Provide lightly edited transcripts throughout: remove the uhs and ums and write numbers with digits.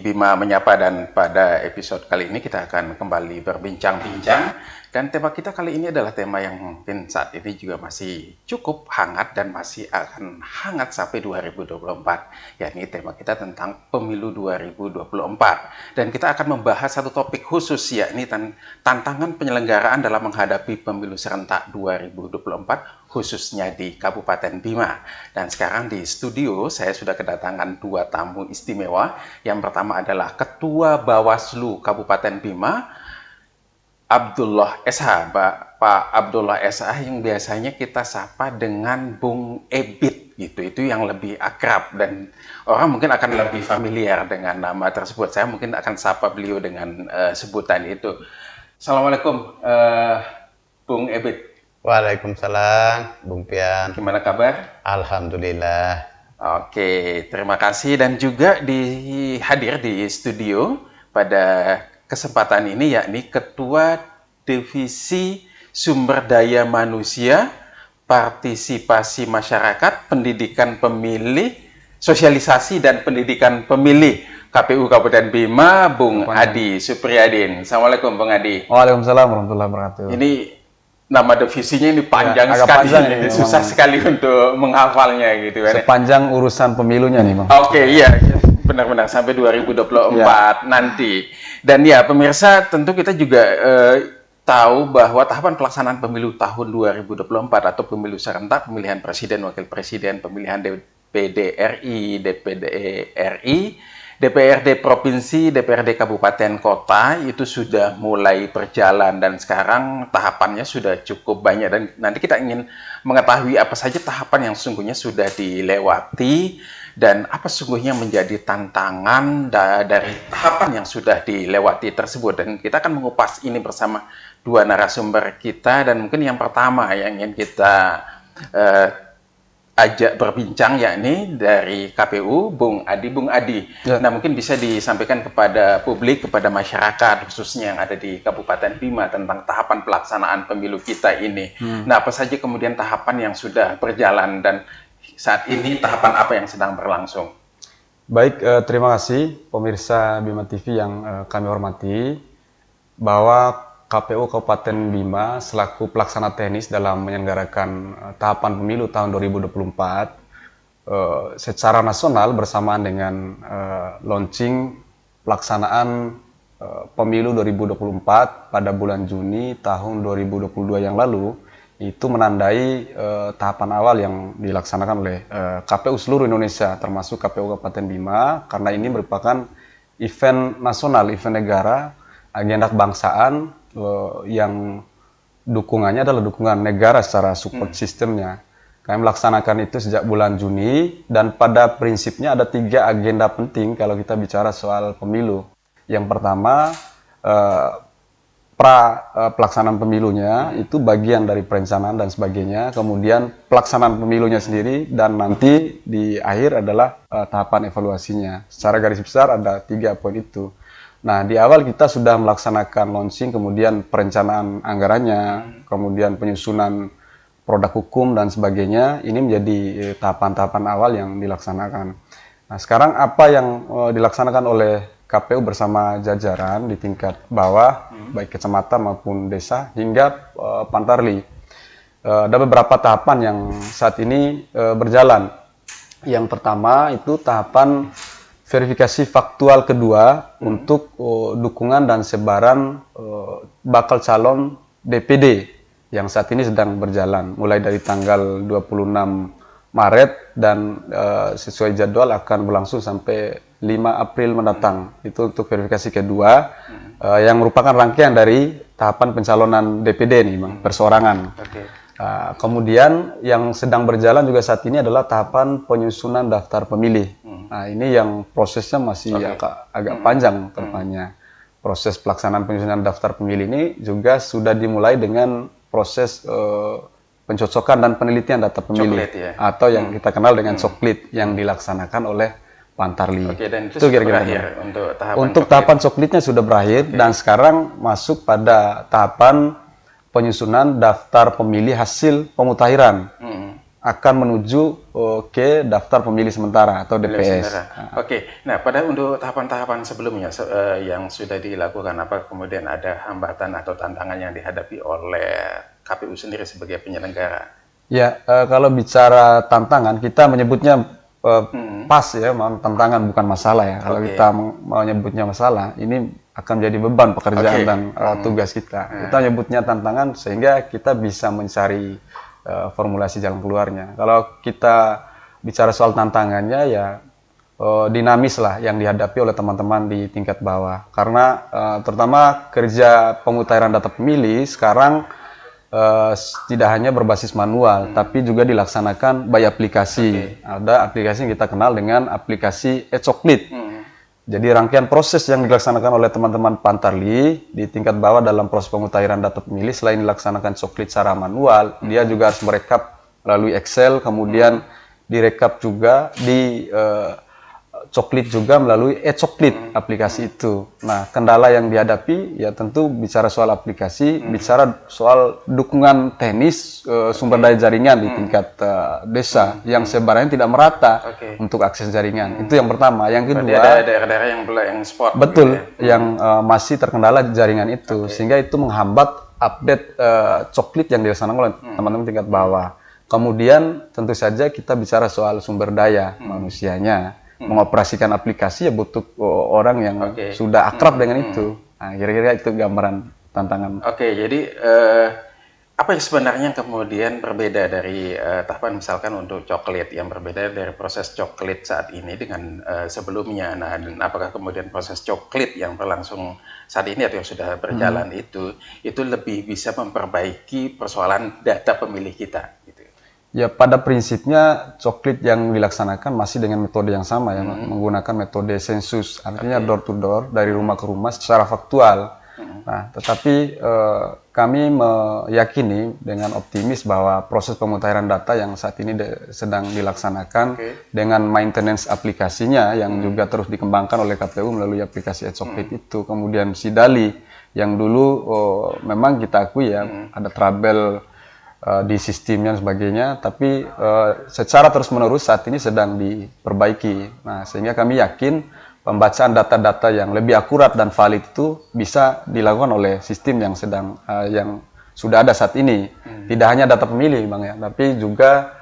Bima Menyapa, dan pada episode kali ini kita akan kembali berbincang-bincang, dan tema kita kali ini adalah tema yang mungkin saat ini juga masih cukup hangat dan masih akan hangat sampai 2024, yakni tema kita tentang pemilu 2024. Dan kita akan membahas satu topik khusus, yakni tantangan penyelenggaraan dalam menghadapi pemilu serentak 2024 khususnya di Kabupaten Bima. Dan sekarang di studio saya sudah kedatangan dua tamu istimewa. Yang pertama adalah Ketua Bawaslu Kabupaten Bima, Abdullah SH, Pak Abdullah SH, yang biasanya kita sapa dengan Bung Ebit gitu. Itu yang lebih akrab dan orang mungkin akan lebih familiar dengan nama tersebut. Saya mungkin akan sapa beliau dengan sebutan itu. Assalamualaikum Bung Ebit. Waalaikumsalam, Bung Pian. Gimana kabar? Alhamdulillah. Oke, terima kasih. Dan juga hadir di studio pada kesempatan ini yakni Ketua Divisi Sumber Daya Manusia, Partisipasi Masyarakat, Pendidikan Pemilih, Sosialisasi dan Pendidikan Pemilih KPU Kabupaten Bima, Bung Adi Supriyadin. Assalamualaikum, Bung Adi. Waalaikumsalam warahmatullahi wabarakatuh. Ini nama divisinya ini panjang agak sekali, panjang ini, susah sekali untuk menghafalnya gitu kan. Sepanjang urusan pemilunya nih, Bang. Oke, iya, benar-benar sampai 2024 nanti. Dan ya, pemirsa, tentu kita juga tahu bahwa tahapan pelaksanaan pemilu tahun 2024 atau pemilu serentak, pemilihan presiden, wakil presiden, pemilihan DPD RI, DPD RI, DPRD Provinsi, DPRD Kabupaten Kota itu sudah mulai berjalan, dan sekarang tahapannya sudah cukup banyak, dan nanti kita ingin mengetahui apa saja tahapan yang sesungguhnya sudah dilewati dan apa sesungguhnya menjadi tantangan dari tahapan yang sudah dilewati tersebut. Dan kita akan mengupas ini bersama dua narasumber kita, dan mungkin yang pertama yang ingin kita ajak berbincang yakni dari KPU, Bung Adi. Bung Adi, ya. Nah, mungkin bisa disampaikan kepada publik, kepada masyarakat khususnya yang ada di Kabupaten Bima tentang tahapan pelaksanaan pemilu kita ini. Nah, apa saja kemudian tahapan yang sudah berjalan dan saat ini tahapan apa yang sedang berlangsung? Baik, terima kasih pemirsa Bima TV yang kami hormati, bahwa KPU Kabupaten Bima selaku pelaksana teknis dalam menyelenggarakan tahapan pemilu tahun 2024 secara nasional bersamaan dengan launching pelaksanaan pemilu 2024 pada bulan Juni tahun 2022 yang lalu, itu menandai tahapan awal yang dilaksanakan oleh KPU seluruh Indonesia termasuk KPU Kabupaten Bima, karena ini merupakan event nasional, event negara, agenda kebangsaan yang dukungannya adalah dukungan negara secara support sistemnya. Kami melaksanakan itu sejak bulan Juni, dan pada prinsipnya ada 3 agenda penting kalau kita bicara soal pemilu. Yang pertama, pelaksanaan pemilunya itu bagian dari perencanaan dan sebagainya, kemudian pelaksanaan pemilunya sendiri, dan nanti di akhir adalah tahapan evaluasinya. Secara garis besar ada 3 poin itu. Nah, di awal kita sudah melaksanakan launching, kemudian perencanaan anggarannya, kemudian penyusunan produk hukum dan sebagainya. Ini menjadi tahapan-tahapan awal yang dilaksanakan. Nah, sekarang apa yang dilaksanakan oleh KPU bersama jajaran di tingkat bawah, baik kecamatan maupun desa hingga Pantarli. Ada beberapa tahapan yang saat ini berjalan. Yang pertama itu tahapan verifikasi faktual kedua untuk dukungan dan sebaran bakal calon DPD yang saat ini sedang berjalan mulai dari tanggal 26 Maret dan sesuai jadwal akan berlangsung sampai 5 April mendatang. Itu untuk verifikasi kedua yang merupakan rangkaian dari tahapan pencalonan DPD nih, Bang, perseorangan. Kemudian yang sedang berjalan juga saat ini adalah tahapan penyusunan daftar pemilih. Nah, ini yang prosesnya masih agak panjang ke depannya. Proses pelaksanaan penyusunan daftar pemilih ini juga sudah dimulai dengan proses pencocokan dan penelitian data pemilih, atau yang kita kenal dengan coklit yang dilaksanakan oleh Pantarli. Dan itu kira-kira untuk tahapan coklitnya sudah berakhir, dan sekarang masuk pada tahapan penyusunan daftar pemilih hasil pemutahiran. akan menuju ke daftar pemilih sementara atau DPS. Oke, nah pada untuk tahapan-tahapan sebelumnya yang sudah dilakukan, apa kemudian ada hambatan atau tantangan yang dihadapi oleh KPU sendiri sebagai penyelenggara? Ya, kalau bicara tantangan, kita menyebutnya pas ya, tantangan bukan masalah ya. Kalau kita mau nyebutnya masalah, ini akan menjadi beban pekerjaan dan tugas kita. Kita nyebutnya tantangan sehingga kita bisa mencari formulasi jalan keluarnya. Kalau kita bicara soal tantangannya ya dinamis lah yang dihadapi oleh teman-teman di tingkat bawah. Karena terutama kerja pemutahiran data pemilih sekarang tidak hanya berbasis manual, tapi juga dilaksanakan by aplikasi. Ada aplikasi yang kita kenal dengan aplikasi e-Coklit. Jadi rangkaian proses yang dilaksanakan oleh teman-teman Pantarli di tingkat bawah dalam proses pemutahiran data pemilih, selain dilaksanakan Coklit secara manual, dia juga harus merekap melalui Excel, kemudian direkap juga di Coklit juga melalui e-Coklit aplikasi itu. Nah, kendala yang dihadapi ya tentu bicara soal aplikasi, bicara soal dukungan teknis sumber daya jaringan di tingkat desa yang sebenarnya tidak merata untuk akses jaringan. Itu yang pertama. Yang kedua, ada daerah-daerah yang spot. Betul, yang masih terkendala jaringan itu, sehingga itu menghambat update Coklit yang dilaksanakan oleh teman-teman tingkat bawah. Kemudian tentu saja kita bicara soal sumber daya manusianya. Mengoperasikan aplikasi ya butuh orang yang sudah akrab dengan itu. Nah, kira-kira itu gambaran tantangan. Jadi apa yang sebenarnya kemudian berbeda dari tahapan misalkan untuk Coklit, yang berbeda dari proses Coklit saat ini dengan sebelumnya? Nah, dan apakah kemudian proses Coklit yang berlangsung saat ini atau yang sudah berjalan itu lebih bisa memperbaiki persoalan data pemilih kita? Ya, pada prinsipnya Coklit yang dilaksanakan masih dengan metode yang sama ya, menggunakan metode sensus, artinya door to door, dari rumah ke rumah secara faktual. Nah, tetapi kami meyakini dengan optimis bahwa proses pemutahiran data yang saat ini sedang dilaksanakan dengan maintenance aplikasinya yang juga terus dikembangkan oleh KPU melalui aplikasi e-Coklit itu, kemudian Sidali yang dulu memang kita akui ya ada trouble di sistemnya dan sebagainya, tapi secara terus-menerus saat ini sedang diperbaiki. Nah, sehingga kami yakin pembacaan data-data yang lebih akurat dan valid itu bisa dilakukan oleh sistem yang yang sudah ada saat ini. Tidak hanya data pemilih, Bang ya, tapi juga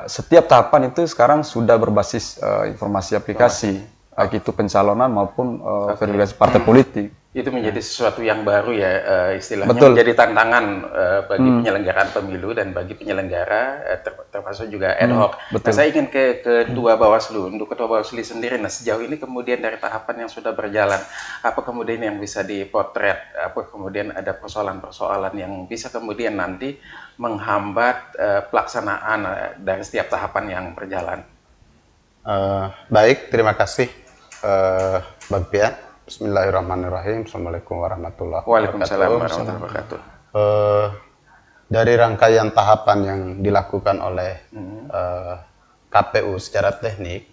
setiap tahapan itu sekarang sudah berbasis informasi aplikasi, baik itu pencalonan maupun verifikasi partai politik. Itu menjadi sesuatu yang baru ya, istilahnya menjadi tantangan bagi penyelenggaraan pemilu dan bagi penyelenggara termasuk juga ad hoc. Nah, saya ingin ke Ketua Bawaslu. Untuk Ketua Bawaslu sendiri, nah sejauh ini kemudian dari tahapan yang sudah berjalan, apa kemudian yang bisa dipotret, apa kemudian ada persoalan-persoalan yang bisa kemudian nanti menghambat pelaksanaan dari setiap tahapan yang berjalan? Baik, terima kasih Bang Pian. Bismillahirrahmanirrahim. Assalamualaikum warahmatullahi wabarakatuh. Waalaikumsalam warahmatullahi wabarakatuh. Dari rangkaian tahapan yang dilakukan oleh KPU secara teknik,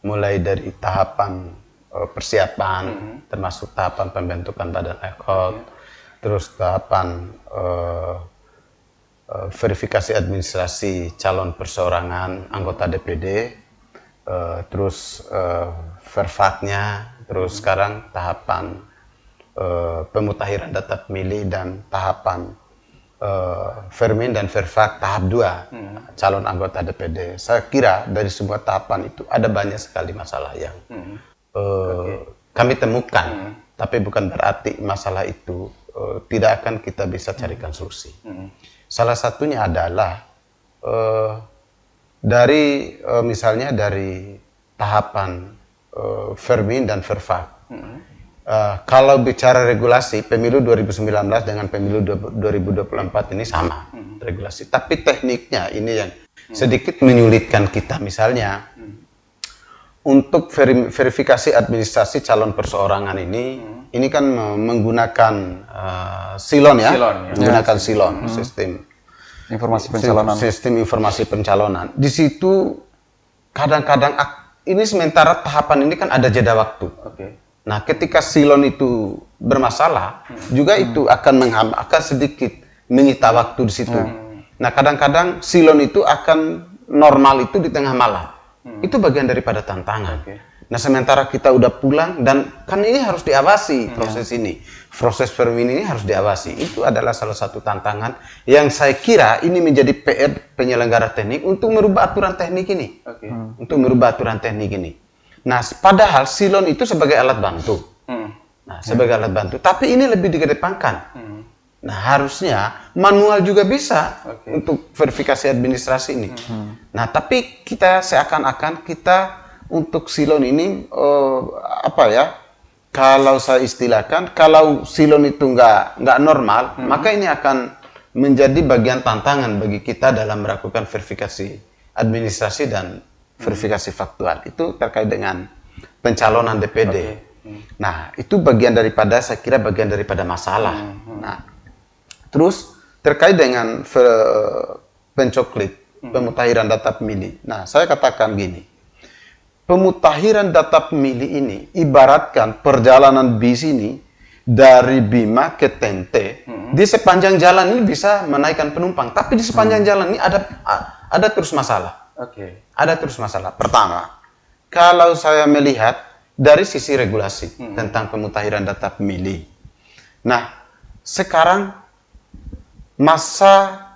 mulai dari tahapan persiapan, termasuk tahapan pembentukan badan ad hoc, terus tahapan verifikasi administrasi calon perseorangan anggota DPD, terus verfaknya, terus sekarang tahapan pemutahiran data pemilih dan tahapan Vermin dan Verfak tahap 2 calon anggota DPD. Saya kira dari semua tahapan itu ada banyak sekali masalah yang kami temukan, tapi bukan berarti masalah itu tidak akan kita bisa carikan solusi. Salah satunya adalah dari misalnya dari tahapan Vermin dan Verfak. Kalau bicara regulasi, pemilu 2019 dengan pemilu 2024 ini sama regulasi. Tapi tekniknya ini yang sedikit menyulitkan kita. Misalnya, untuk verifikasi administrasi calon perseorangan ini kan menggunakan silon ya, menggunakan silon, sistem informasi pencalonan. Sistem informasi pencalonan. Di situ kadang-kadang ini sementara tahapan ini kan ada jeda waktu. Nah, ketika silon itu bermasalah, juga itu akan sedikit menyita waktu di situ. Nah, kadang-kadang silon itu akan normal itu di tengah malam. Itu bagian daripada tantangan. Oke. Nah, sementara kita udah pulang dan kan ini harus diawasi proses ini. Proses Fermin ini harus diawasi. Itu adalah salah satu tantangan yang saya kira ini menjadi PR penyelenggara teknik untuk merubah aturan teknik ini. Oke. Untuk merubah aturan teknik ini. Nah, padahal silon itu sebagai alat bantu. Nah, sebagai alat bantu. Tapi ini lebih dikedepankan. Nah, harusnya manual juga bisa untuk verifikasi administrasi ini. Nah, tapi kita seakan-akan kita untuk silon ini kalau saya istilahkan, kalau silon itu nggak normal, maka ini akan menjadi bagian tantangan bagi kita dalam melakukan verifikasi administrasi dan verifikasi faktual. Itu terkait dengan pencalonan DPD. Nah, itu bagian daripada, saya kira bagian daripada masalah. Nah, terus terkait dengan pencoklik, pemutahiran data pemilih. Nah, saya katakan gini. Pemutahiran data pemilih ini ibaratkan perjalanan bis ini dari Bima ke Tente. Di sepanjang jalan ini bisa menaikkan penumpang, tapi di sepanjang jalan ini ada terus masalah. Ada terus masalah. Pertama, kalau saya melihat dari sisi regulasi tentang pemutahiran data pemilih. Nah, sekarang masa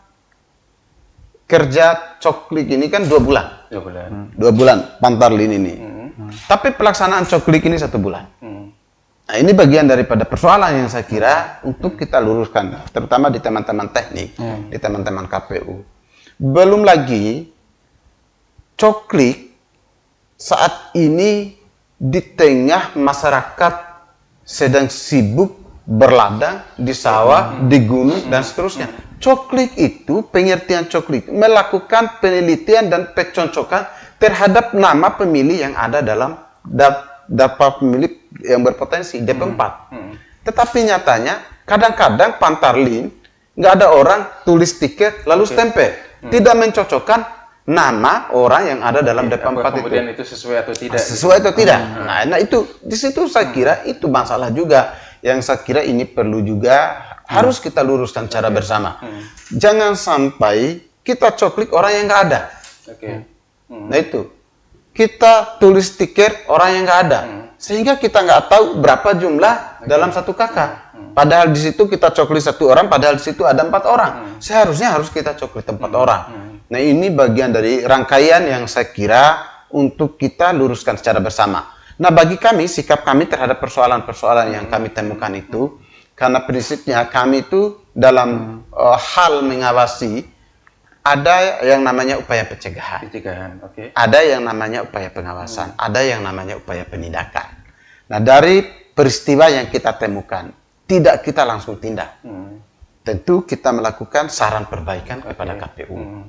kerja coklik ini kan 2 bulan. 2 bulan Pantarlin ini. Tapi pelaksanaan coklik ini 1 bulan. Nah, ini bagian daripada persoalan yang saya kira untuk kita luruskan, terutama di teman-teman teknik, di teman-teman KPU. Belum lagi coklik saat ini di tengah masyarakat sedang sibuk berladang di sawah, di gunung, dan seterusnya. Coklik itu, pengertian coklik, melakukan penelitian dan pencocokan terhadap nama pemilih yang ada dalam daftar pemilih yang berpotensi, DP4. Tetapi nyatanya, kadang-kadang Pantarlin, nggak ada orang tulis tiket lalu stempel. Tidak mencocokkan nama orang yang ada dalam DP4 itu. Kemudian itu sesuai atau tidak? Sesuai atau tidak. Nah, itu di situ saya kira itu masalah juga yang saya kira ini perlu juga harus kita luruskan secara bersama. Jangan sampai kita coklik orang yang nggak ada. Nah, itu kita tulis tiket orang yang nggak ada, sehingga kita nggak tahu berapa jumlah dalam satu kakak. Padahal di situ kita coklik 1 orang, padahal di situ ada 4 orang. Seharusnya harus kita coklik 4 orang. Nah, ini bagian dari rangkaian yang saya kira untuk kita luruskan secara bersama. Nah, bagi kami, sikap kami terhadap persoalan-persoalan yang kami temukan itu, karena prinsipnya kami itu dalam hal mengawasi, ada yang namanya upaya pencegahan. Ada yang namanya upaya pengawasan. Ada yang namanya upaya penindakan. Nah, dari peristiwa yang kita temukan, tidak kita langsung tindak. Tentu kita melakukan saran perbaikan kepada KPU.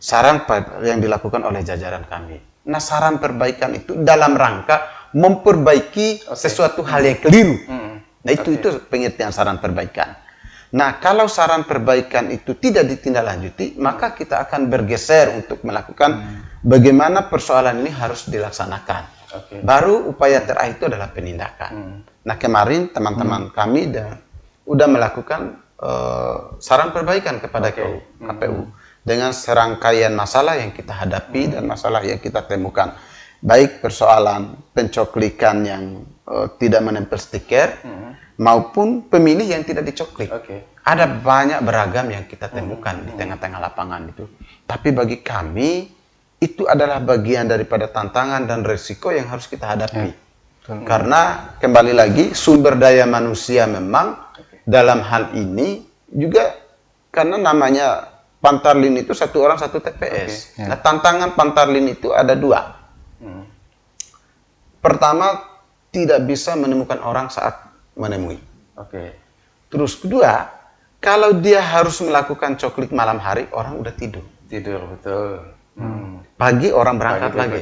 Saran yang dilakukan oleh jajaran kami. Nah, saran perbaikan itu dalam rangka memperbaiki sesuatu hal yang keliru. Nah, itu pengertian saran perbaikan. Nah, kalau saran perbaikan itu tidak ditindaklanjuti, maka kita akan bergeser untuk melakukan bagaimana persoalan ini harus dilaksanakan. Baru upaya terakhir itu adalah penindakan. Nah, kemarin teman-teman kami sudah melakukan saran perbaikan kepada KPU dengan serangkaian masalah yang kita hadapi dan masalah yang kita temukan. Baik persoalan pencoklikan yang tidak menempel stiker, maupun pemilih yang tidak dicoklik. Ada banyak beragam yang kita temukan di tengah-tengah lapangan itu. Tapi bagi kami, itu adalah bagian daripada tantangan dan risiko yang harus kita hadapi. Karena kembali lagi, sumber daya manusia memang dalam hal ini juga karena namanya Pantarlin itu 1 orang 1 TPS. Nah, tantangan Pantarlin itu ada 2. Pertama, tidak bisa menemukan orang saat menemui. Terus kedua, kalau dia harus melakukan coklik malam hari, orang udah tidur. Betul. Pagi orang berangkat lagi.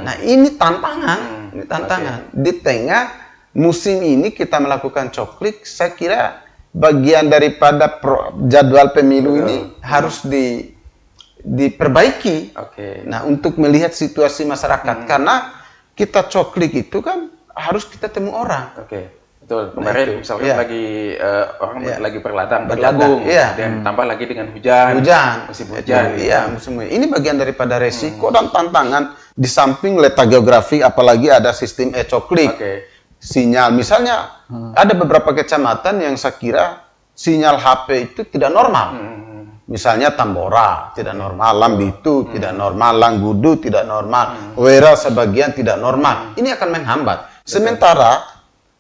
Nah, ini tantangan. Ini tantangan. Di tengah musim ini kita melakukan coklik, saya kira bagian daripada jadwal pemilu ini harus diperbaiki. Nah, untuk melihat situasi masyarakat. Karena kita coklik itu kan harus kita temu orang. Betul. Kemarin itu, misalkan iya. lagi orang lagi berladang, Berladang, berjagung, iya. kemudian tambah lagi dengan hujan, musim hujan. Iya, musim hujan. Ini bagian daripada resiko dan tantangan di samping letak geografik, apalagi ada sistem ecoklik. Oke. Sinyal, misalnya ada beberapa kecamatan yang saya kira sinyal HP itu tidak normal. Misalnya Tambora tidak normal, Lambitu tidak normal, Langgudu tidak normal, Wera sebagian tidak normal. Ini akan menghambat. Sementara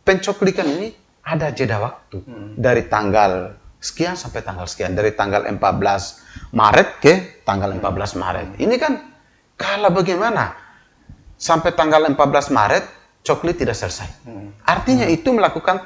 pencoklikan ini ada jeda waktu dari tanggal sekian sampai tanggal sekian, dari tanggal 14 Maret ke tanggal 14 Maret. Ini kan kalau bagaimana sampai tanggal 14 Maret coklit tidak selesai. Artinya itu melakukan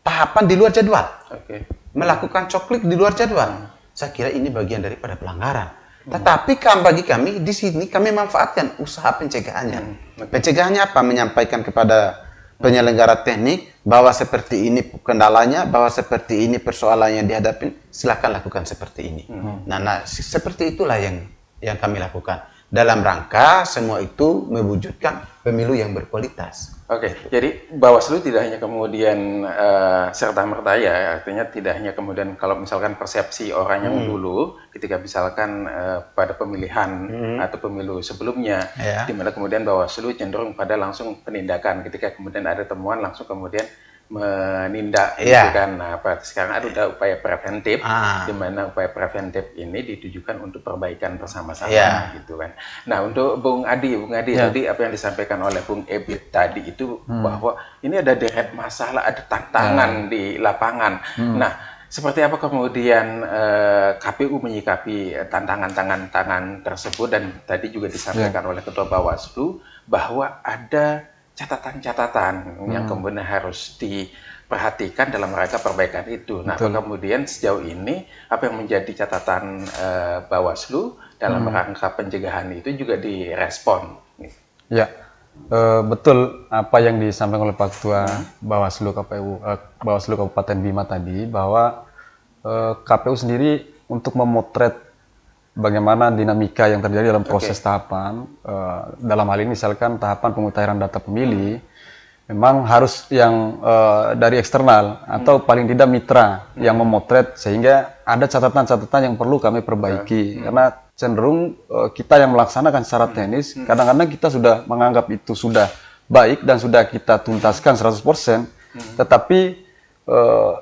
tahapan di luar jadwal. Oke. Melakukan coklit di luar jadwal. Saya kira ini bagian daripada pelanggaran. Tetapi bagi kami di sini kami manfaatkan usaha pencegahannya. Pencegahannya apa? Menyampaikan kepada penyelenggara teknik bahwa seperti ini kendalanya, bahwa seperti ini persoalan yang dihadapi, silakan lakukan seperti ini. Nah, seperti itulah yang kami lakukan. Dalam rangka semua itu mewujudkan pemilu yang berkualitas. Oke, jadi Bawaslu tidak hanya kemudian serta-merta ya, artinya tidak hanya kemudian kalau misalkan persepsi orang yang dulu ketika misalkan pada pemilihan atau pemilu sebelumnya, di mana kemudian Bawaslu cenderung pada langsung penindakan ketika kemudian ada temuan langsung kemudian menindak gitu kan. Nah, sekarang ada upaya preventif di mana upaya preventif ini ditujukan untuk perbaikan bersama-sama gitu kan. Nah, untuk Bung Adi tadi apa yang disampaikan oleh Bung Ebit tadi itu bahwa ini ada deret masalah, ada tantangan di lapangan. Nah, seperti apa kemudian KPU menyikapi tantangan tersebut, dan tadi juga disampaikan oleh Ketua Bawaslu bahwa ada catatan-catatan yang kemudian harus diperhatikan dalam rangka perbaikan itu. Nah, kemudian sejauh ini apa yang menjadi catatan Bawaslu dalam rangka pencegahan itu juga direspon. Ya, betul apa yang disampaikan oleh Pak Ketua Bawaslu Bawaslu Kabupaten Bima tadi, bahwa KPU sendiri untuk memotret bagaimana dinamika yang terjadi dalam proses tahapan, dalam hal ini misalkan tahapan pemutahiran data pemilih, memang harus yang dari eksternal atau paling tidak mitra yang memotret, sehingga ada catatan-catatan yang perlu kami perbaiki. Karena cenderung kita yang melaksanakan secara teknis, kadang-kadang kita sudah menganggap itu sudah baik dan sudah kita tuntaskan 100%, tetapi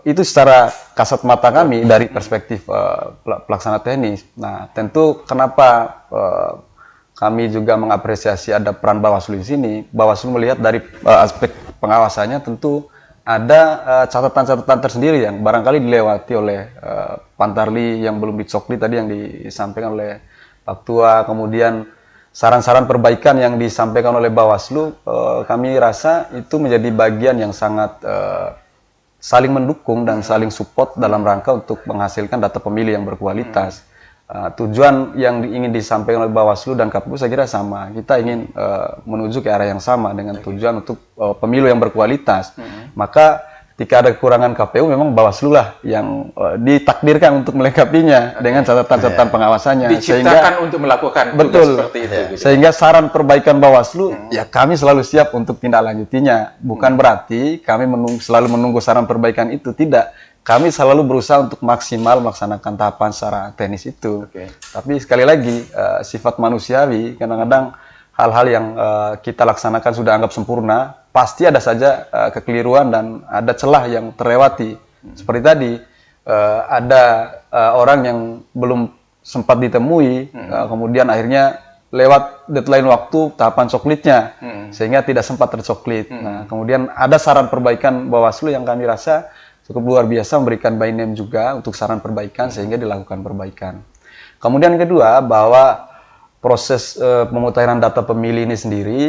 itu secara kasat mata kami dari perspektif pelaksana teknis. Nah, tentu kenapa kami juga mengapresiasi ada peran Bawaslu di sini. Bawaslu melihat dari aspek pengawasannya tentu ada catatan-catatan tersendiri yang barangkali dilewati oleh Pantarli yang belum dicokli tadi yang disampaikan oleh Pak Tua. Kemudian saran-saran perbaikan yang disampaikan oleh Bawaslu, kami rasa itu menjadi bagian yang sangat saling mendukung dan saling support dalam rangka untuk menghasilkan data pemilih yang berkualitas. Tujuan yang ingin disampaikan oleh Bawaslu dan KPU saya kira sama. Kita ingin menuju ke arah yang sama dengan tujuan untuk pemilu yang berkualitas. Maka ketika ada kekurangan KPU, memang Bawaslu lah yang ditakdirkan untuk melengkapinya dengan catatan-catatan pengawasannya. Diciptakan untuk melakukan tugas seperti itu. Gitu. Sehingga saran perbaikan Bawaslu, ya kami selalu siap untuk tindak lanjutinya. Bukan berarti kami selalu menunggu saran perbaikan itu, tidak. Kami selalu berusaha untuk maksimal melaksanakan tahapan secara teknis itu. Tapi sekali lagi, sifat manusiawi, kadang-kadang hal-hal yang kita laksanakan sudah anggap sempurna, pasti ada saja kekeliruan dan ada celah yang terlewati. Seperti tadi, ada orang yang belum sempat ditemui, kemudian akhirnya lewat deadline waktu tahapan coklitnya, sehingga tidak sempat tercoklit. Nah, kemudian ada saran perbaikan Bawaslu yang kami rasa cukup luar biasa, memberikan by name juga untuk saran perbaikan, sehingga dilakukan perbaikan. Kemudian kedua, bahwa proses pemutahiran data pemilih ini sendiri,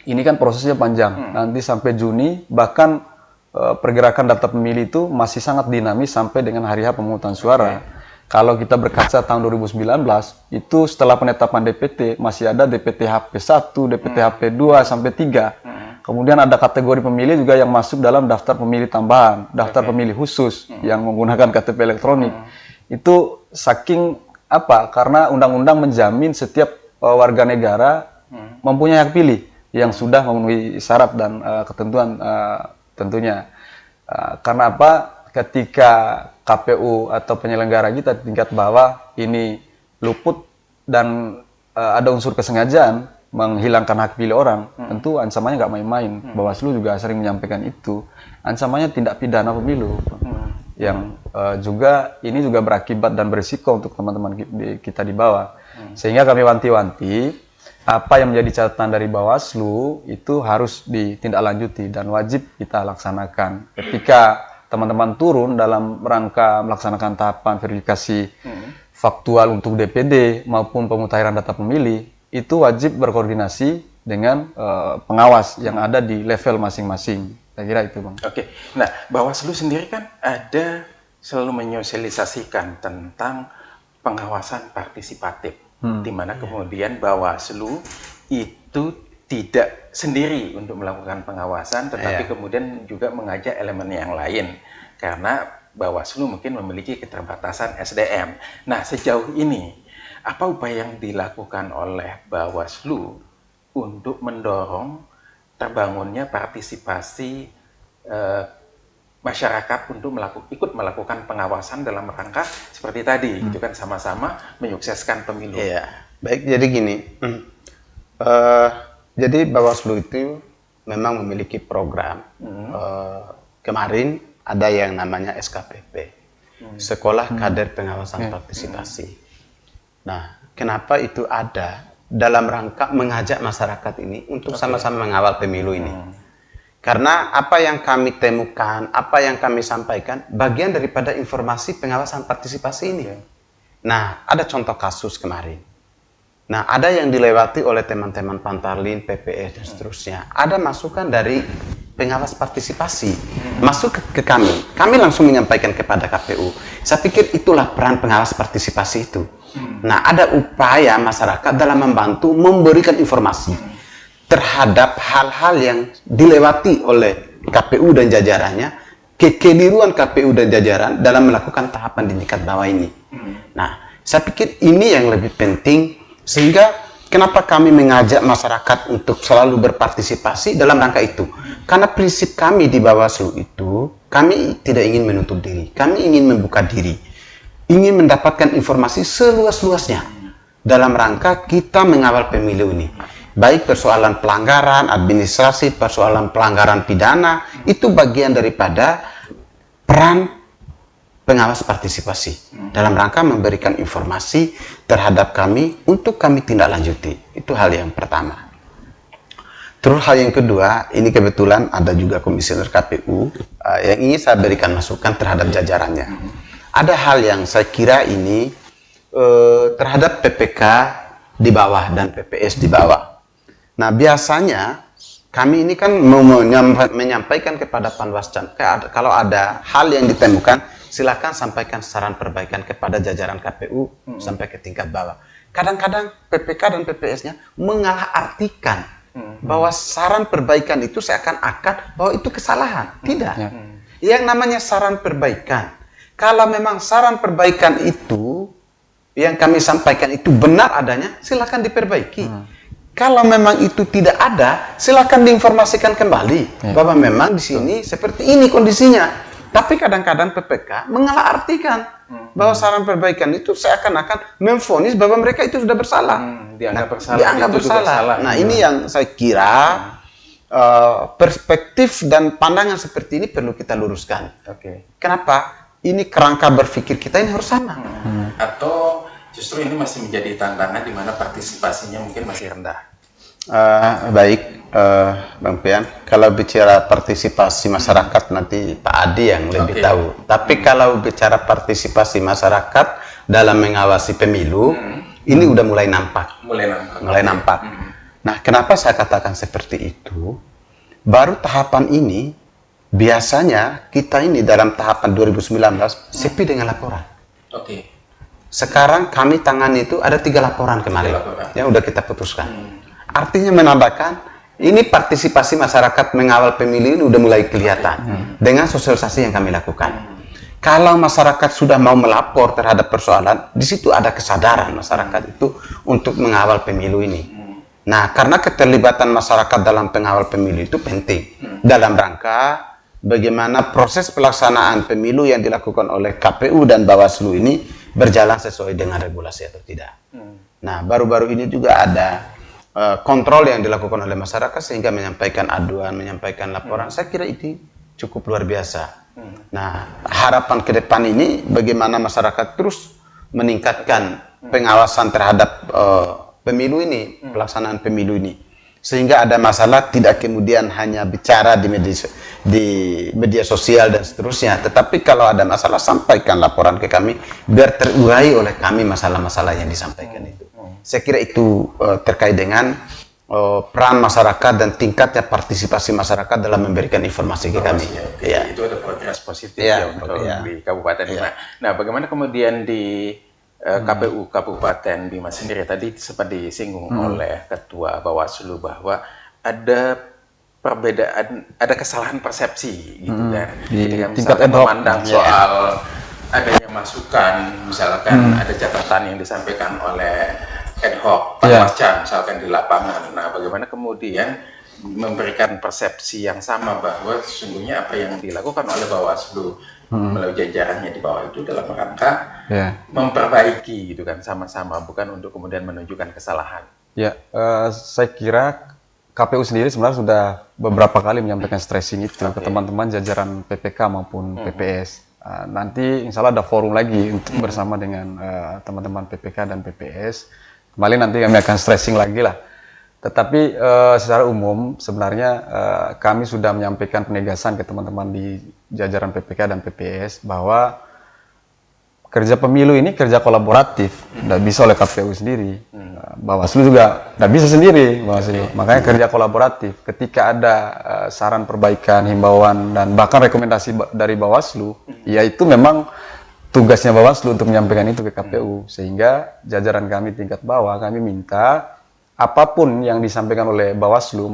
ini kan prosesnya panjang, nanti sampai Juni, bahkan pergerakan data pemilih itu masih sangat dinamis sampai dengan hari H pemungutan suara. Kalau kita berkaca tahun 2019, itu setelah penetapan DPT, masih ada DPT HP 1, DPT HP 2, sampai 3. Kemudian ada kategori pemilih juga yang masuk dalam daftar pemilih tambahan, daftar pemilih khusus yang menggunakan KTP elektronik. Itu saking apa? Karena undang-undang menjamin setiap warga negara mempunyai hak pilih yang sudah memenuhi syarat dan ketentuan tentunya. Karena apa? Ketika KPU atau penyelenggara kita tingkat bawah ini luput dan ada unsur kesengajaan menghilangkan hak pilih orang, tentu ancamannya nggak main-main. Bawaslu juga sering menyampaikan itu. Ancamannya tindak pidana pemilu, yang juga ini juga berakibat dan berisiko untuk teman-teman kita di bawah. Sehingga kami wanti-wanti apa yang menjadi catatan dari Bawaslu itu harus ditindaklanjuti dan wajib kita laksanakan. Ketika teman-teman turun dalam rangka melaksanakan tahapan verifikasi faktual untuk DPD maupun pemutahiran data pemilih, itu wajib berkoordinasi dengan pengawas yang ada di level masing-masing. Saya kira itu, Bang. Oke, nah Bawaslu sendiri kan ada selalu menyosialisasikan tentang pengawasan partisipatif, di mana kemudian Bawaslu itu tidak sendiri untuk melakukan pengawasan, tetapi kemudian juga mengajak elemen yang lain, karena Bawaslu mungkin memiliki keterbatasan SDM. Nah, sejauh ini apa upaya yang dilakukan oleh Bawaslu untuk mendorong terbangunnya partisipasi masyarakat untuk ikut melakukan pengawasan dalam rangka seperti tadi, itu kan sama-sama menyukseskan pemilu. Iya, baik. Jadi gini, jadi Bawaslu itu memang memiliki program. Kemarin ada yang namanya SKPP, Sekolah Kader Pengawasan Partisipasi. Nah, kenapa itu ada? Dalam rangka mengajak masyarakat ini untuk sama-sama mengawal pemilu ini. Karena apa yang kami temukan, apa yang kami sampaikan, bagian daripada informasi pengawasan partisipasi ini. Nah, ada contoh kasus kemarin. Nah, ada yang dilewati oleh teman-teman Pantarlin, PPS, dan seterusnya. Ada masukan dari pengawas partisipasi masuk ke kami. Kami langsung menyampaikan kepada KPU. Saya pikir itulah peran pengawas partisipasi itu. Nah, ada upaya masyarakat dalam membantu memberikan informasi terhadap hal-hal yang dilewati oleh KPU dan jajarannya, kekeliruan KPU dan jajaran dalam melakukan tahapan di tingkat bawah ini. Nah, saya pikir ini yang lebih penting, sehingga kenapa kami mengajak masyarakat untuk selalu berpartisipasi dalam rangka itu. Karena prinsip kami di Bawaslu itu, kami tidak ingin menutup diri, kami ingin membuka diri, ingin mendapatkan informasi seluas-luasnya dalam rangka kita mengawal pemilu ini. Baik persoalan pelanggaran administrasi, persoalan pelanggaran pidana, itu bagian daripada peran pengawas partisipasi dalam rangka memberikan informasi terhadap kami untuk kami tindak lanjuti. Itu hal yang pertama. Terus hal yang kedua, ini kebetulan ada juga komisioner KPU yang ingin saya berikan masukan terhadap jajarannya. Ada hal yang saya kira ini terhadap PPK di bawah dan PPS di bawah. Nah, biasanya kami ini kan menyampaikan kepada Panwascam, kalau ada hal yang ditemukan, silakan sampaikan saran perbaikan kepada jajaran KPU sampai ke tingkat bawah. Kadang-kadang PPK dan PPS-nya mengalahartikan bahwa saran perbaikan itu seakan-akan bahwa itu kesalahan. Tidak. Yang namanya saran perbaikan, kalau memang saran perbaikan itu yang kami sampaikan itu benar adanya, silakan diperbaiki. Kalau memang itu tidak ada, silakan diinformasikan kembali bahwa memang di sini seperti ini kondisinya. Tapi kadang-kadang PPK mengalahartikan bahwa saran perbaikan itu seakan-akan memvonis bahwa mereka itu sudah bersalah. Dianggap bersalah. Dianggap bersalah. Nah, ini yang saya kira perspektif dan pandangan seperti ini perlu kita luruskan. Kenapa? Ini kerangka berpikir kita ini harus sama. Atau justru ini masih menjadi tantangan di mana partisipasinya mungkin masih rendah. Baik, Bang Pian. Kalau bicara partisipasi masyarakat nanti Pak Adi yang lebih tahu. Tapi kalau bicara partisipasi masyarakat dalam mengawasi pemilu, ini udah mulai nampak. Mulai nampak. Nah, kenapa saya katakan seperti itu? Baru tahapan ini, biasanya kita ini dalam tahapan 2019 sepi dengan laporan. Sekarang kami tangani itu ada 3 laporan kemarin yang udah kita putuskan. Artinya menandakan ini partisipasi masyarakat mengawal pemilu ini udah mulai kelihatan dengan sosialisasi yang kami lakukan. Kalau masyarakat sudah mau melapor terhadap persoalan, di situ ada kesadaran masyarakat itu untuk mengawal pemilu ini. Nah, karena keterlibatan masyarakat dalam pengawal pemilu itu penting dalam rangka bagaimana proses pelaksanaan pemilu yang dilakukan oleh KPU dan Bawaslu ini berjalan sesuai dengan regulasi atau tidak. Nah, baru-baru ini juga ada kontrol yang dilakukan oleh masyarakat sehingga menyampaikan aduan, menyampaikan laporan. Saya kira itu cukup luar biasa. Nah, harapan ke depan ini bagaimana masyarakat terus meningkatkan pengawasan terhadap pemilu ini, pelaksanaan pemilu ini. Sehingga ada masalah tidak kemudian hanya bicara di media sosial dan seterusnya, tetapi kalau ada masalah sampaikan laporan ke kami biar terurai oleh kami masalah-masalah yang disampaikan itu. Saya kira itu terkait dengan peran masyarakat dan tingkatnya partisipasi masyarakat dalam memberikan informasi ke kami. Ya. Itu ada progres positif untuk di Kabupaten Bima. Nah, bagaimana kemudian di KPU Kabupaten Bima sendiri, tadi sempat disinggung oleh Ketua Bawaslu bahwa ada perbedaan, ada kesalahan persepsi gitu kan. Ketika misalkan memandang soal adanya masukan, misalkan ada catatan yang disampaikan oleh ad hoc Panwascam misalkan di lapangan. Nah, bagaimana kemudian memberikan persepsi yang sama bahwa sesungguhnya apa yang dilakukan oleh Bawaslu melalui jajarannya di bawah itu dalam rangka memperbaiki gitu kan, sama-sama, bukan untuk kemudian menunjukkan kesalahan. Ya, saya kira KPU sendiri sebenarnya sudah beberapa kali menyampaikan stressing itu ke teman-teman jajaran PPK maupun PPS. Nanti insya Allah ada forum lagi untuk bersama dengan teman-teman PPK dan PPS. Kembali nanti kami akan stressing lagi lah. Tetapi secara umum sebenarnya kami sudah menyampaikan penegasan ke teman-teman di jajaran PPK dan PPS bahwa kerja pemilu ini kerja kolaboratif, tidak bisa oleh KPU sendiri. Bawaslu juga tidak bisa sendiri, Bawaslu. Makanya kerja kolaboratif. Ketika ada saran perbaikan, himbauan, dan bahkan rekomendasi dari Bawaslu, ya itu memang tugasnya Bawaslu untuk menyampaikan itu ke KPU. Sehingga jajaran kami tingkat bawah, kami minta apapun yang disampaikan oleh Bawaslu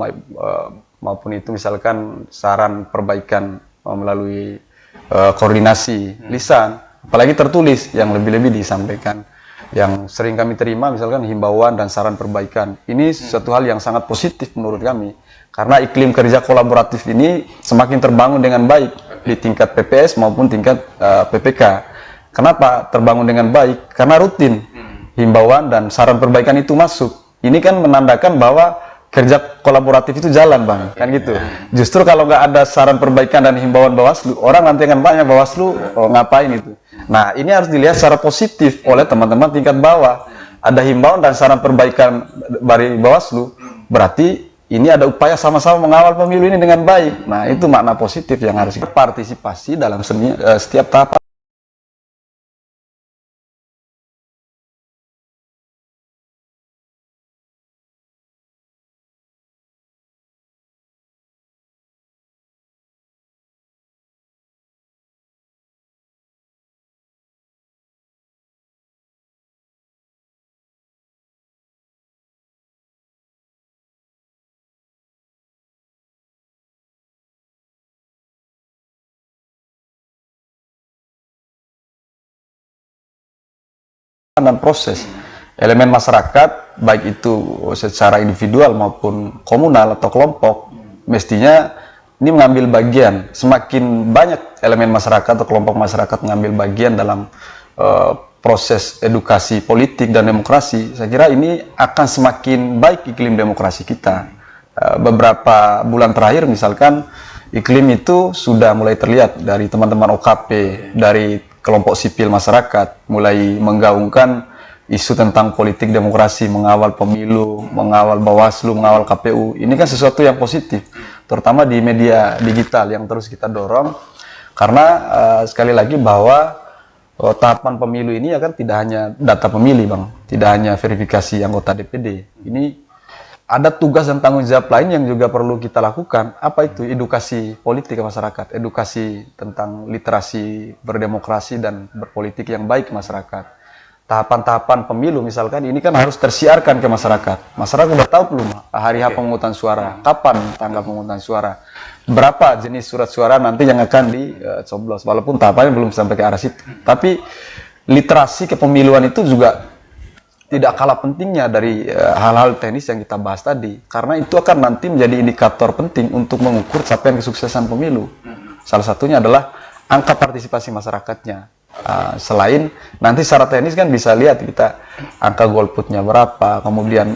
maupun itu misalkan saran perbaikan melalui koordinasi lisan, apalagi tertulis yang lebih-lebih disampaikan. Yang sering kami terima misalkan himbauan dan saran perbaikan. Ini suatu hal yang sangat positif menurut kami. Karena iklim kerja kolaboratif ini semakin terbangun dengan baik di tingkat PPS maupun tingkat PPK. Kenapa terbangun dengan baik? Karena rutin himbauan dan saran perbaikan itu masuk. Ini kan menandakan bahwa kerja kolaboratif itu jalan, Bang, kan gitu. Justru kalau nggak ada saran perbaikan dan himbauan Bawaslu, orang nanti akan banyak Bawaslu ngapain itu. Nah, ini harus dilihat secara positif oleh teman-teman tingkat bawah. Ada himbauan dan saran perbaikan dari Bawaslu, berarti ini ada upaya sama-sama mengawal pemilu ini dengan baik. Nah, itu makna positif yang harus kita partisipasi dalam setiap tahapan. Dan proses elemen masyarakat baik itu secara individual maupun komunal atau kelompok mestinya ini mengambil bagian. Semakin banyak elemen masyarakat atau kelompok masyarakat mengambil bagian dalam proses edukasi politik dan demokrasi, saya kira ini akan semakin baik iklim demokrasi kita. Beberapa bulan terakhir misalkan iklim itu sudah mulai terlihat dari teman-teman OKP, dari kelompok sipil masyarakat mulai menggaungkan isu tentang politik demokrasi, mengawal pemilu, mengawal Bawaslu, mengawal KPU. Ini kan sesuatu yang positif, terutama di media digital yang terus kita dorong. Karena sekali lagi bahwa tahapan pemilu ini ya kan tidak hanya data pemilih, Bang, tidak hanya verifikasi anggota DPD. Ini ada tugas dan tanggung jawab lain yang juga perlu kita lakukan. Apa itu? Edukasi politik ke masyarakat, edukasi tentang literasi berdemokrasi dan berpolitik yang baik ke masyarakat. Tahapan-tahapan pemilu misalkan ini kan harus tersiarkan ke masyarakat. Masyarakat sudah tahu belum hari H pemungutan suara, kapan tanggal pemungutan suara, berapa jenis surat suara nanti yang akan dicoblos. Walaupun tahapannya belum sampai ke arah situ. Tapi literasi kepemiluan itu juga tidak kalah pentingnya dari hal-hal teknis yang kita bahas tadi, karena itu akan nanti menjadi indikator penting untuk mengukur capaian kesuksesan pemilu. salah satunya adalah angka partisipasi masyarakatnya. Selain nanti secara teknis kan bisa lihat kita angka golputnya berapa, kemudian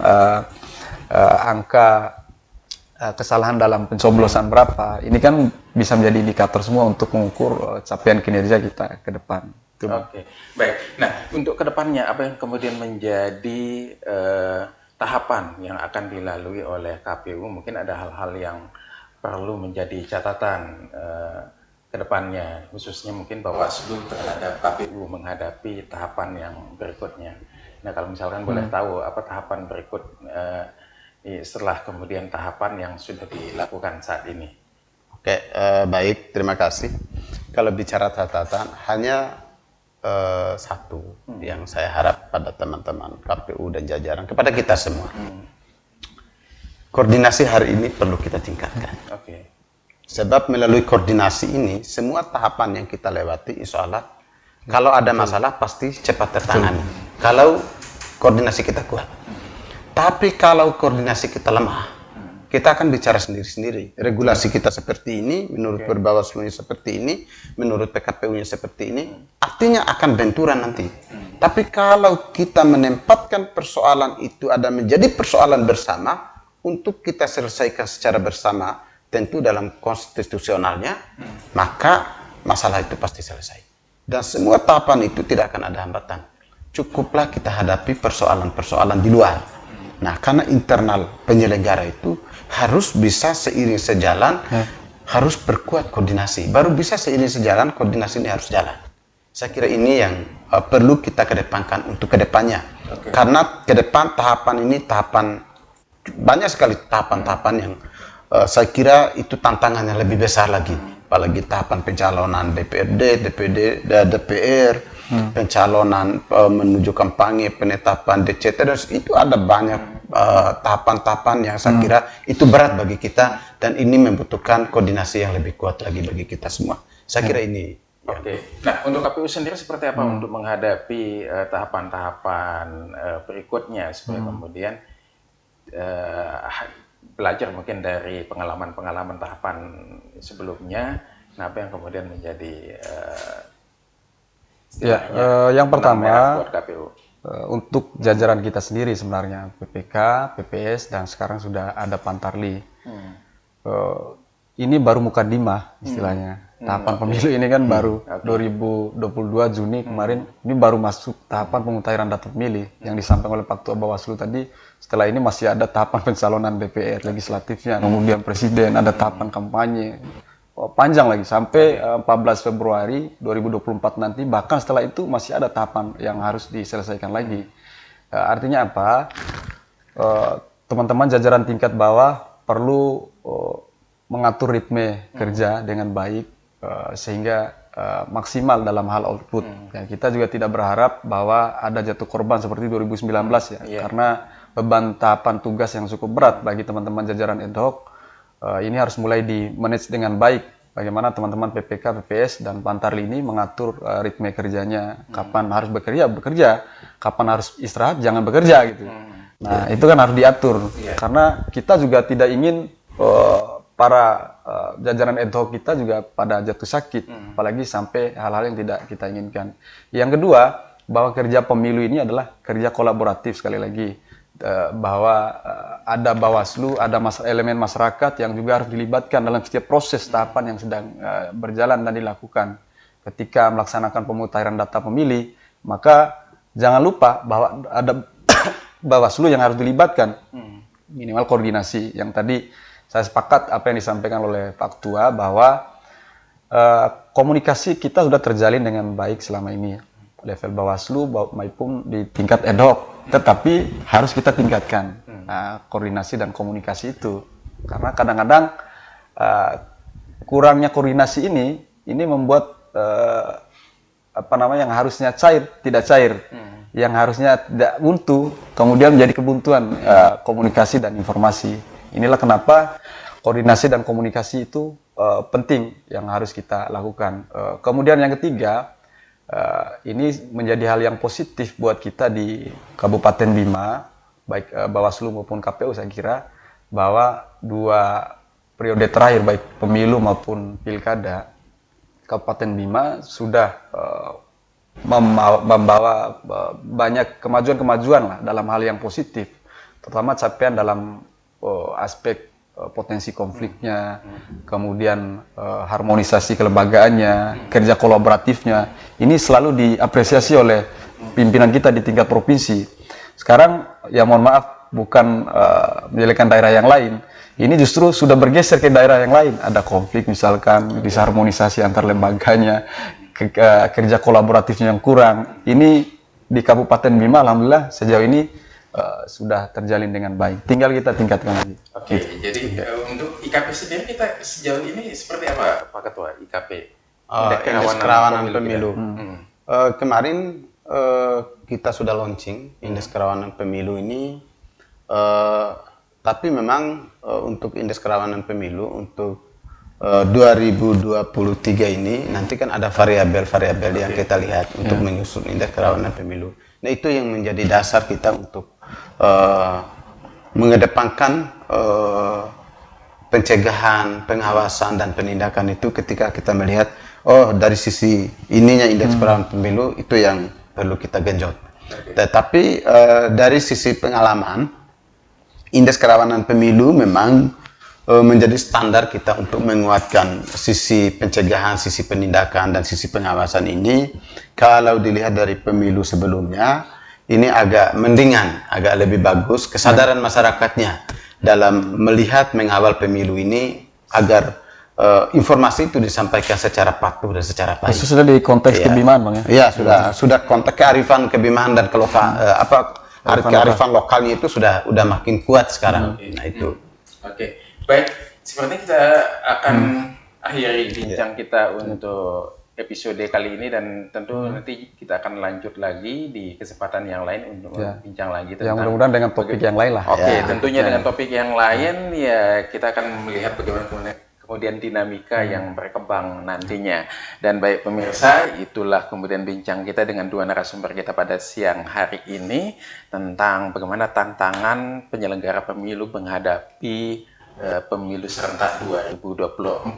angka kesalahan dalam pencoblosan berapa. Ini kan bisa menjadi indikator semua untuk mengukur capaian kinerja kita ke depan. Oke, baik. Nah, untuk kedepannya apa yang kemudian menjadi tahapan yang akan dilalui oleh KPU? Mungkin ada hal-hal yang perlu menjadi catatan ke depannya, khususnya mungkin Bawaslu terhadap KPU menghadapi tahapan yang berikutnya. Nah, kalau misalkan boleh tahu apa tahapan berikut setelah kemudian tahapan yang sudah dilakukan saat ini. Oke, baik, terima kasih. Kalau bicara catatan, hanya satu yang saya harap pada teman-teman KPU dan jajaran, kepada kita semua. Koordinasi hari ini perlu kita tingkatkan. Oke. Sebab melalui koordinasi ini, semua tahapan yang kita lewati, insya Allah, kalau ada masalah pasti cepat tertangani. Kalau koordinasi kita kuat. Tapi kalau koordinasi kita lemah, kita akan bicara sendiri-sendiri. Regulasi kita seperti ini, menurut Perbawaslu-nya seperti ini, menurut PKPU-nya seperti ini, artinya akan benturan nanti. Tapi kalau kita menempatkan persoalan itu ada menjadi persoalan bersama, untuk kita selesaikan secara bersama, tentu dalam konstitusionalnya, maka masalah itu pasti selesai. Dan semua tahapan itu tidak akan ada hambatan. Cukuplah kita hadapi persoalan-persoalan di luar. Nah, karena internal penyelenggara itu harus bisa seiring sejalan, harus berkuat koordinasi. Baru bisa seiring sejalan, koordinasi ini harus jalan. Saya kira ini yang perlu kita kedepankan untuk kedepannya. Karena ke depan tahapan ini banyak sekali tahapan-tahapan yang saya kira itu tantangannya lebih besar lagi. Apalagi tahapan pencalonan DPRD, DPD, DPR, pencalonan menuju kampanye, penetapan DCT, dan itu ada banyak tahapan-tahapan yang saya kira itu berat bagi kita, dan ini membutuhkan koordinasi yang lebih kuat lagi bagi kita semua. Saya kira ini. Oke. Nah, untuk KPU sendiri seperti apa untuk menghadapi tahapan-tahapan berikutnya supaya kemudian belajar mungkin dari pengalaman-pengalaman tahapan sebelumnya, nah apa yang kemudian menjadi yang pertama buat KPU? Untuk jajaran kita sendiri sebenarnya, PPK, PPS, dan sekarang sudah ada Pantarli. Ini baru mukadimah istilahnya. Tahapan pemilu ini kan baru 2022 Juni kemarin, ini baru masuk tahapan pemutahiran data pemilih yang disampaikan oleh Pak Ketua Bawaslu tadi. Setelah ini masih ada tahapan pencalonan DPR legislatifnya, kemudian presiden, ada tahapan kampanye. Panjang lagi sampai 14 Februari 2024 nanti, bahkan setelah itu masih ada tahapan yang harus diselesaikan lagi. Artinya apa? Teman-teman jajaran tingkat bawah perlu mengatur ritme kerja dengan baik sehingga maksimal dalam hal output. Ya, kita juga tidak berharap bahwa ada jatuh korban seperti 2019 ya, karena beban tahapan tugas yang cukup berat bagi teman-teman jajaran ad hoc. Ini harus mulai di-manage dengan baik. Bagaimana teman-teman PPK, PPS, dan Pantarli ini mengatur ritme kerjanya. Kapan harus bekerja, kapan harus istirahat, jangan bekerja gitu. Nah, itu kan harus diatur. Karena kita juga tidak ingin para jajaran ad hoc kita juga pada jatuh sakit. Apalagi sampai hal-hal yang tidak kita inginkan. Yang kedua, bahwa kerja pemilu ini adalah kerja kolaboratif sekali lagi. Bahwa ada Bawaslu, ada elemen masyarakat yang juga harus dilibatkan dalam setiap proses tahapan yang sedang berjalan dan dilakukan. Ketika melaksanakan pemutahiran data pemilih, maka jangan lupa bahwa ada Bawaslu yang harus dilibatkan. Minimal koordinasi. Yang tadi saya sepakat apa yang disampaikan oleh Pak Ketua bahwa komunikasi kita sudah terjalin dengan baik selama ini. Level Bawaslu maupun di tingkat ad hoc. Tetapi harus kita tingkatkan koordinasi dan komunikasi itu, karena kadang-kadang kurangnya koordinasi ini membuat yang harusnya cair tidak cair, yang harusnya tidak buntu kemudian menjadi kebuntuan komunikasi dan informasi. Inilah kenapa koordinasi dan komunikasi itu penting yang harus kita lakukan. Kemudian yang ketiga, ini menjadi hal yang positif buat kita di Kabupaten Bima, baik Bawaslu maupun KPU. Saya kira bahwa 2 periode terakhir, baik pemilu maupun pilkada, Kabupaten Bima sudah membawa banyak kemajuan-kemajuan lah dalam hal yang positif, terutama capaian dalam aspek potensi konfliknya, kemudian harmonisasi kelembagaannya, kerja kolaboratifnya. Ini selalu diapresiasi oleh pimpinan kita di tingkat provinsi. Sekarang, ya mohon maaf, bukan menjelekkan daerah yang lain. Ini justru sudah bergeser ke daerah yang lain. Ada konflik misalkan, disharmonisasi antar lembaganya, kerja kolaboratifnya yang kurang. Ini di Kabupaten Bima, alhamdulillah sejauh ini sudah terjalin dengan baik. Tinggal kita tingkatkan lagi. Oke, jadi untuk IKP sendiri kita sejauh ini seperti apa, Pak Ketua IKP? Indeks kerawanan pemilu. Kemarin kita sudah launching indeks kerawanan pemilu ini, tapi memang untuk indeks kerawanan pemilu untuk 2023 ini nanti kan ada variabel-variabel yang kita lihat untuk menyusun indeks kerawanan pemilu. Nah, itu yang menjadi dasar kita untuk mengedepankan pencegahan, pengawasan, dan penindakan itu ketika kita melihat, oh dari sisi ininya indeks kerawanan pemilu itu yang perlu kita genjot. Tetapi dari sisi pengalaman, indeks kerawanan pemilu memang menjadi standar kita untuk menguatkan sisi pencegahan, sisi penindakan, dan sisi pengawasan ini. Kalau dilihat dari pemilu sebelumnya, ini agak mendingan, agak lebih bagus kesadaran masyarakatnya dalam melihat mengawal pemilu ini agar informasi itu disampaikan secara patuh dan secara baik. Itu sudah di konteks kebimaan, Bang ya? Iya, sudah konteks kearifan kebimaan dan kearifan lokalnya itu sudah makin kuat sekarang. Nah, itu. Oke. Baik, sepertinya kita akan akhiri bincang kita untuk episode kali ini, dan tentu nanti kita akan lanjut lagi di kesempatan yang lain untuk bincang lagi tentang, yang mudah-mudahan dengan topik yang lain lah. Oke, tentunya dengan topik yang lain ya kita akan melihat bagaimana kemudian dinamika yang berkembang nantinya. Dan baik pemirsa, itulah kemudian bincang kita dengan dua narasumber kita pada siang hari ini tentang bagaimana tantangan penyelenggara pemilu menghadapi pemilu serentak 2024.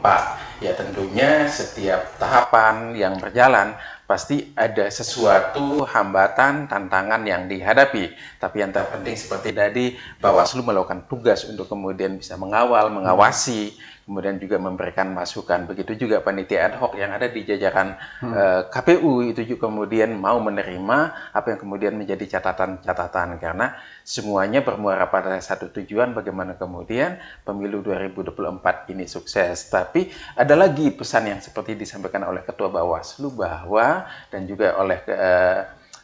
Ya, tentunya setiap tahapan yang berjalan pasti ada sesuatu hambatan, tantangan yang dihadapi. Tapi yang terpenting seperti tadi, Bawaslu melakukan tugas untuk kemudian bisa mengawal, mengawasi, kemudian juga memberikan masukan. Begitu juga panitia ad hoc yang ada di jajaran KPU itu juga kemudian mau menerima apa yang kemudian menjadi catatan-catatan, karena semuanya bermuara pada satu tujuan, bagaimana kemudian pemilu 2024 ini sukses. Tapi ada lagi pesan yang seperti disampaikan oleh Ketua Bawaslu bahwa, dan juga oleh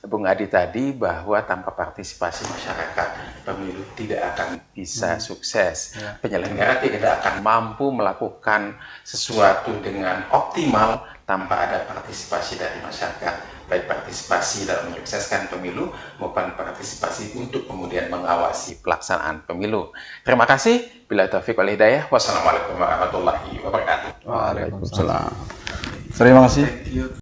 Bung Adi tadi, bahwa tanpa partisipasi masyarakat pemilu tidak akan bisa sukses. Penyelenggara tidak akan mampu melakukan sesuatu dengan optimal tanpa ada partisipasi dari masyarakat, baik partisipasi dalam menyukseskan pemilu maupun partisipasi untuk kemudian mengawasi pelaksanaan pemilu. Terima kasih. Bila taufiq wal hidayah. Wassalamualaikum warahmatullahi wabarakatuh. Waalaikumsalam. Terima kasih.